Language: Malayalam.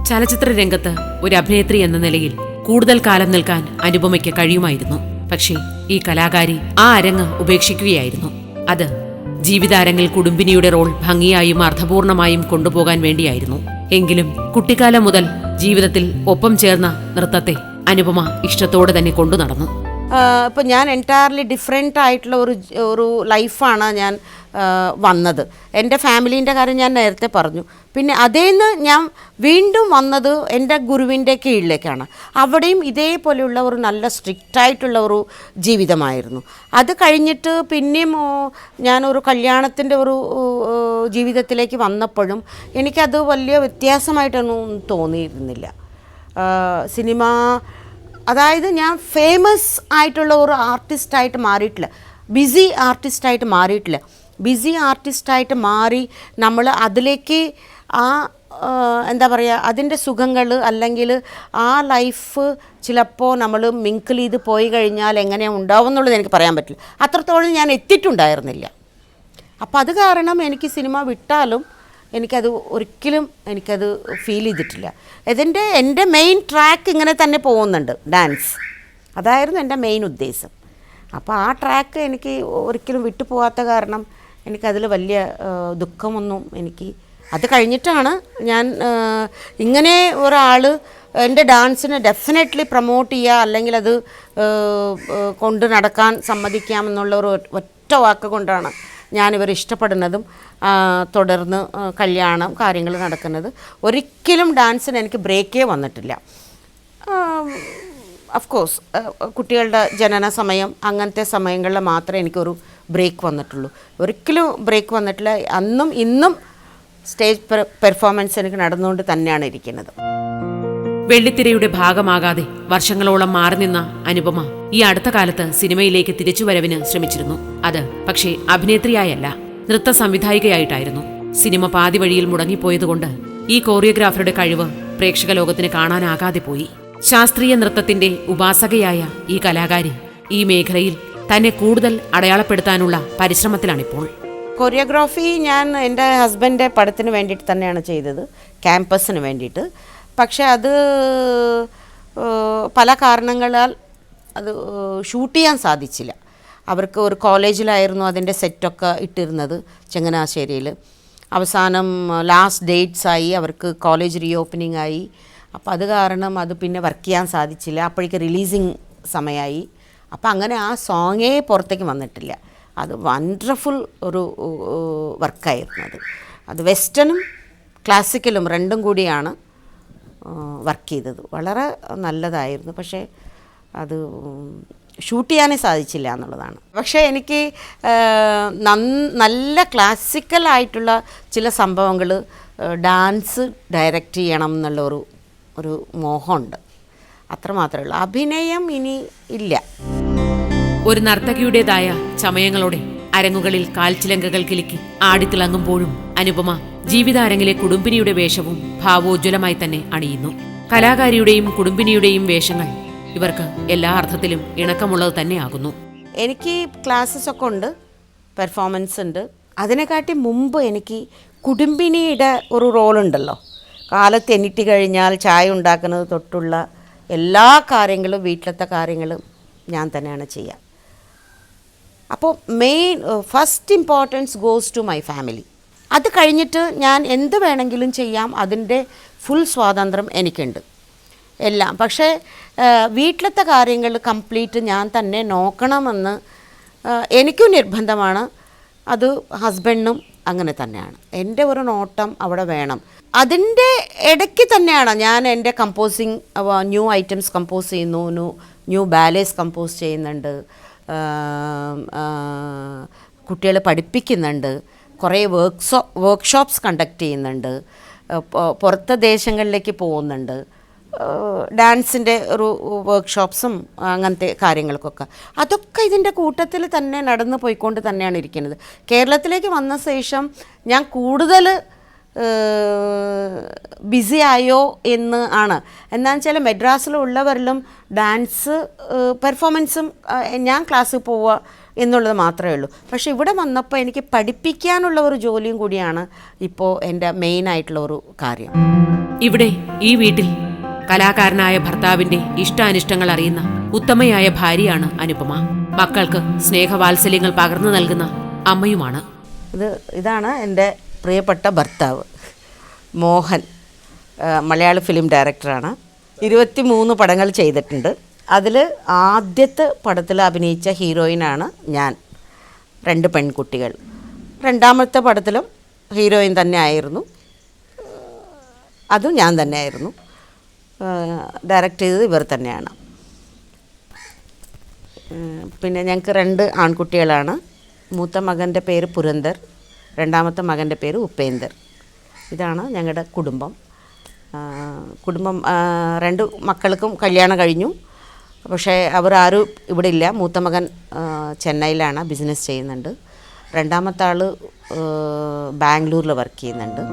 ചലച്ചിത്ര രംഗത്ത് ഒരു അഭിനേത്രി എന്ന നിലയിൽ കൂടുതൽ കാലം നിൽക്കാൻ അനുപമയ്ക്ക് കഴിയുമായിരുന്നു. പക്ഷേ ഈ കലാകാരി ആ അരങ്ങ് ഉപേക്ഷിക്കുകയായിരുന്നു. അത് ജീവിതാരങ്ങിൽ കുടുംബിനിയുടെ റോൾ ഭംഗിയായും അർത്ഥപൂർണമായും കൊണ്ടുപോകാൻ വേണ്ടിയായിരുന്നു. എങ്കിലും കുട്ടിക്കാലം മുതൽ ജീവിതത്തിൽ ഒപ്പം ചേർന്ന നൃത്തത്തെ അനുപമ ഇഷ്ടത്തോടെ തന്നെ കൊണ്ടു നടന്നു. ഇപ്പം ഞാൻ എൻറ്റയർലി ഡിഫറെൻ്റ് ആയിട്ടുള്ള ഒരു ലൈഫാണ് ഞാൻ വന്നത്. എൻ്റെ ഫാമിലീൻ്റെ കാര്യം ഞാൻ നേരത്തെ പറഞ്ഞു. പിന്നെ അതേന്ന് ഞാൻ വീണ്ടും വന്നത് എൻ്റെ ഗുരുവിൻ്റെ കീഴിലേക്കാണ്. അവിടെയും ഇതേപോലെയുള്ള ഒരു നല്ല സ്ട്രിക്റ്റായിട്ടുള്ള ഒരു ജീവിതമായിരുന്നു. അത് കഴിഞ്ഞിട്ട് പിന്നെയും ഞാനൊരു കല്യാണത്തിൻ്റെ ഒരു ജീവിതത്തിലേക്ക് വന്നപ്പോഴും എനിക്കത് വലിയ വ്യത്യാസമായിട്ടൊന്നും തോന്നിയിരുന്നില്ല. സിനിമ, അതായത് ഞാൻ ഫേമസ് ആയിട്ടുള്ള ഒരു ആർട്ടിസ്റ്റായിട്ട് മാറിയിട്ടില്ല, ബിസി ആർട്ടിസ്റ്റായിട്ട് മാറിയിട്ടില്ല. ബിസി ആർട്ടിസ്റ്റായിട്ട് മാറി നമ്മൾ അതിലേക്ക് എന്താ പറയുക, അതിൻ്റെ സുഖങ്ങൾ അല്ലെങ്കിൽ ആ ലൈഫ് ചിലപ്പോൾ നമ്മൾ മിങ്കിൾ ചെയ്ത് പോയി കഴിഞ്ഞാൽ എങ്ങനെ ഉണ്ടാവും എന്നുള്ളത് എനിക്ക് പറയാൻ പറ്റില്ല. അത്രത്തോളം ഞാൻ എത്തിയിട്ടുണ്ടായിരുന്നില്ല. അപ്പോൾ അത് കാരണം എനിക്ക് സിനിമ വിട്ടാലും എനിക്കത് ഒരിക്കലും എനിക്കത് ഫീൽ ചെയ്തിട്ടില്ല. എൻ്റെ മെയിൻ ട്രാക്ക് ഇങ്ങനെ തന്നെ പോകുന്നുണ്ട്, ഡാൻസ്. അതായിരുന്നു എൻ്റെ മെയിൻ ഉദ്ദേശം. അപ്പോൾ ആ ട്രാക്ക് എനിക്ക് ഒരിക്കലും വിട്ടു പോകാത്ത കാരണം എനിക്കതിൽ വലിയ ദുഃഖമൊന്നും എനിക്ക്. അത് കഴിഞ്ഞിട്ടാണ് ഞാൻ ഇങ്ങനെ ഒരാൾ എൻ്റെ ഡാൻസിനെ ഡെഫിനറ്റ്ലി പ്രൊമോട്ട് ചെയ്യുക അല്ലെങ്കിൽ അത് കൊണ്ട് നടക്കാൻ സമ്മതിക്കാമെന്നുള്ള ഒരു ഒറ്റ വാക്ക് കൊണ്ടാണ് ഞാനിവർ ഇഷ്ടപ്പെടുന്നതും തുടർന്ന് കല്യാണം കാര്യങ്ങൾ നടക്കുന്നത്. ഒരിക്കലും ഡാൻസിന് എനിക്ക് ബ്രേക്കേ വന്നിട്ടില്ല. ഓഫ് കോഴ്സ് കുട്ടികളുടെ ജനന സമയം അങ്ങനത്തെ സമയങ്ങളിൽ മാത്രമേ എനിക്കൊരു ബ്രേക്ക് വന്നിട്ടുള്ളൂ. ഒരിക്കലും ബ്രേക്ക് വന്നിട്ടില്ല. അന്നും ഇന്നും സ്റ്റേജ് പെർഫോമൻസ് എനിക്ക് നടന്നുകൊണ്ട് തന്നെയാണ് ഇരിക്കുന്നത്. വെള്ളിത്തിരയുടെ ഭാഗമാകാതെ വർഷങ്ങളോളം മാറി നിന്ന അനുപമ ഈ അടുത്ത കാലത്ത് സിനിമയിലേക്ക് തിരിച്ചുവരവിന് ശ്രമിച്ചിരുന്നു. അത് പക്ഷേ അഭിനേത്രിയായല്ല, നൃത്ത സംവിധായികയായിട്ടായിരുന്നു. സിനിമ പാതി വഴിയിൽ മുടങ്ങിപ്പോയതുകൊണ്ട് ഈ കോറിയോഗ്രാഫറുടെ കഴിവ് പ്രേക്ഷക ലോകത്തിന് കാണാനാകാതെ പോയി. ശാസ്ത്രീയ നൃത്തത്തിന്റെ ഉപാസകയായ ഈ കലാകാരി ഈ മേഖലയിൽ തന്നെ കൂടുതൽ അടയാളപ്പെടുത്താനുള്ള പരിശ്രമത്തിലാണിപ്പോൾ. കൊറിയോഗ്രാഫി ഞാൻ എൻ്റെ ഹസ്ബൻഡിൻ്റെ പടത്തിന് വേണ്ടിയിട്ട് തന്നെയാണ് ചെയ്തത്, ക്യാമ്പസിന് വേണ്ടിയിട്ട്. പക്ഷെ അത് പല കാരണങ്ങളാൽ അത് ഷൂട്ട് ചെയ്യാൻ സാധിച്ചില്ല. അവർക്ക് ഒരു കോളേജിലായിരുന്നു അതിൻ്റെ സെറ്റൊക്കെ ഇട്ടിരുന്നത്, ചങ്ങനാശ്ശേരിയിൽ. അവസാനം ലാസ്റ്റ് ഡേറ്റ്സായി, അവർക്ക് കോളേജ് റീ ഓപ്പണിംഗ് ആയി. അപ്പോൾ അത് കാരണം അത് പിന്നെ വർക്ക് ചെയ്യാൻ സാധിച്ചില്ല. അപ്പോഴേക്ക് റിലീസിങ് സമയമായി. അപ്പോൾ അങ്ങനെ ആ സോങ്ങേ പുറത്തേക്ക് വന്നിട്ടില്ല. അത് വണ്ടർഫുൾ ഒരു വർക്കായിരുന്നു. അത് വെസ്റ്റേണും ക്ലാസിക്കലും രണ്ടും കൂടിയാണ് വർക്ക് ചെയ്തത്. വളരെ നല്ലതായിരുന്നു. പക്ഷേ അത് ഷൂട്ട് ചെയ്യാനേ സാധിച്ചില്ല എന്നുള്ളതാണ്. പക്ഷേ എനിക്ക് നല്ല ക്ലാസിക്കലായിട്ടുള്ള ചില സംഭവങ്ങൾ ഡാൻസ് ഡയറക്റ്റ് ചെയ്യണം എന്നുള്ള ഒരു മോഹമുണ്ട്. അത്രമാത്രമേ ഉള്ളൂ. അഭിനയം ഇനി ഇല്ല. ഒരു നർത്തകിയുടേതായ ചമയങ്ങളോടെ അരങ്ങുകളിൽ കാൽച്ചിലങ്കകൾ കിലുക്കി ആടിത്തിളങ്ങുമ്പോഴും അനുപമ ജീവിതാരങ്ങിലെ കുടുംബിനിയുടെ വേഷവും ഭാവോജ്വലമായി തന്നെ അണിയുന്നു. കലാകാരിയുടെയും കുടുംബിനിയുടെയും വേഷങ്ങൾ ഇവർക്ക് എല്ലാ അർത്ഥത്തിലും ഇണക്കമുള്ളത് തന്നെയാകുന്നു. എനിക്ക് ക്ലാസ്സസ് ഒക്കെ ഉണ്ട്, പെർഫോമൻസ് ഉണ്ട്. അതിനെക്കാട്ടി മുമ്പ് എനിക്ക് കുടുംബിനിയുടെ ഒരു റോളുണ്ടല്ലോ. കാലത്ത് എണീറ്റ് കഴിഞ്ഞാൽ ചായ ഉണ്ടാക്കുന്നത് തൊട്ടുള്ള എല്ലാ കാര്യങ്ങളും, വീട്ടിലത്തെ കാര്യങ്ങളും ഞാൻ തന്നെയാണ് ചെയ്യുക. അപ്പോൾ first importance goes to my family. അത് കഴിഞ്ഞിട്ട് ഞാൻ എന്ത് വേണമെങ്കിലും ചെയ്യാം, അതിൻ്റെ ഫുൾ സ്വാതന്ത്ര്യം എനിക്കുണ്ട് എല്ലാം. പക്ഷേ വീട്ടിലത്തെ കാര്യങ്ങൾ കംപ്ലീറ്റ് ഞാൻ തന്നെ നോക്കണമെന്ന് എനിക്കും നിർബന്ധമാണ്. അത് ഹസ്ബൻഡിനും അങ്ങനെ തന്നെയാണ്. എൻ്റെ ഒരു നോട്ടം അവിടെ വേണം. അതിൻ്റെ ഇടയ്ക്ക് തന്നെയാണ് ഞാൻ എൻ്റെ കമ്പോസിങ്, ന്യൂ ഐറ്റംസ് കമ്പോസ് ചെയ്യുന്നു, ന്യൂ ബാലേസ് കമ്പോസ് ചെയ്യുന്നുണ്ട്, കുട്ടികളെ പഠിപ്പിക്കുന്നുണ്ട്, കുറേ വർക്ക്ഷോപ്സ് കണ്ടക്ട് ചെയ്യുന്നുണ്ട്, പുറത്തെ ദേശങ്ങളിലേക്ക് പോകുന്നുണ്ട്, ഡാൻസിൻ്റെ ഒരു വർക്ക്ഷോപ്സും അങ്ങനത്തെ കാര്യങ്ങൾക്കൊക്കെ. അതൊക്കെ ഇതിൻ്റെ കൂട്ടത്തിൽ തന്നെ നടന്നു പോയിക്കൊണ്ട് തന്നെയാണ് ഇരിക്കുന്നത്. കേരളത്തിലേക്ക് വന്ന ശേഷം ഞാൻ കൂടുതൽ ബിസി ആയോ എന്ന് ആണ്. എന്താണെന്ന് വെച്ചാൽ മെഡ്രാസിലുള്ളവരിലും ഡാൻസ് പെർഫോമൻസും ഞാൻ ക്ലാസ്സിൽ പോവുക എന്നുള്ളത് മാത്രമേ ഉള്ളൂ. പക്ഷേ ഇവിടെ വന്നപ്പോൾ എനിക്ക് പഠിപ്പിക്കാനുള്ള ഒരു ജോലിയും കൂടിയാണ് ഇപ്പോൾ എൻ്റെ മെയിനായിട്ടുള്ള ഒരു കാര്യം. ഇവിടെ ഈ വീട്ടിൽ കലാകാരനായ ഭർത്താവിന്റെ ഇഷ്ടാനിഷ്ടങ്ങൾ അറിയുന്ന ഉത്തമയായ ഭാര്യയാണ് അനുപമ. മക്കൾക്ക് സ്നേഹവാത്സല്യങ്ങൾ പകർന്നു നൽകുന്ന അമ്മയുമാണ്. ഇതാണ് എൻ്റെ പ്രിയപ്പെട്ട ഭർത്താവ് മോഹൻ. മലയാള ഫിലിം ഡയറക്ടറാണ്. 23 പടങ്ങൾ ചെയ്തിട്ടുണ്ട്. അതിൽ ആദ്യത്തെ പടത്തിൽ അഭിനയിച്ച ഹീറോയിനാണ് ഞാൻ. 2 പെൺകുട്ടികൾ. രണ്ടാമത്തെ പടത്തിലും ഹീറോയിൻ തന്നെ ആയിരുന്നു. അതും ഞാൻ തന്നെ ആയിരുന്നു. ഡയറക്റ്റ് ചെയ്തത് ഇവർ തന്നെയാണ്. പിന്നെ ഞങ്ങൾക്ക് 2 ആൺകുട്ടികളാണ്. മൂത്ത മകൻ്റെ പേര് പുരന്ദർ, രണ്ടാമത്തെ മകൻ്റെ പേര് ഉപേന്ദർ. ഇതാണ് ഞങ്ങളുടെ കുടുംബം. 2 മക്കൾക്കും കല്യാണം കഴിഞ്ഞു. പക്ഷേ അവർ ആരും ഇവിടെ ഇല്ല. മൂത്ത മകൻ ചെന്നൈയിലാണ്, ബിസിനസ് ചെയ്യുന്നുണ്ട്. രണ്ടാമത്തെ ആൾ ബാംഗ്ലൂരിൽ വർക്ക് ചെയ്യുന്നുണ്ട്.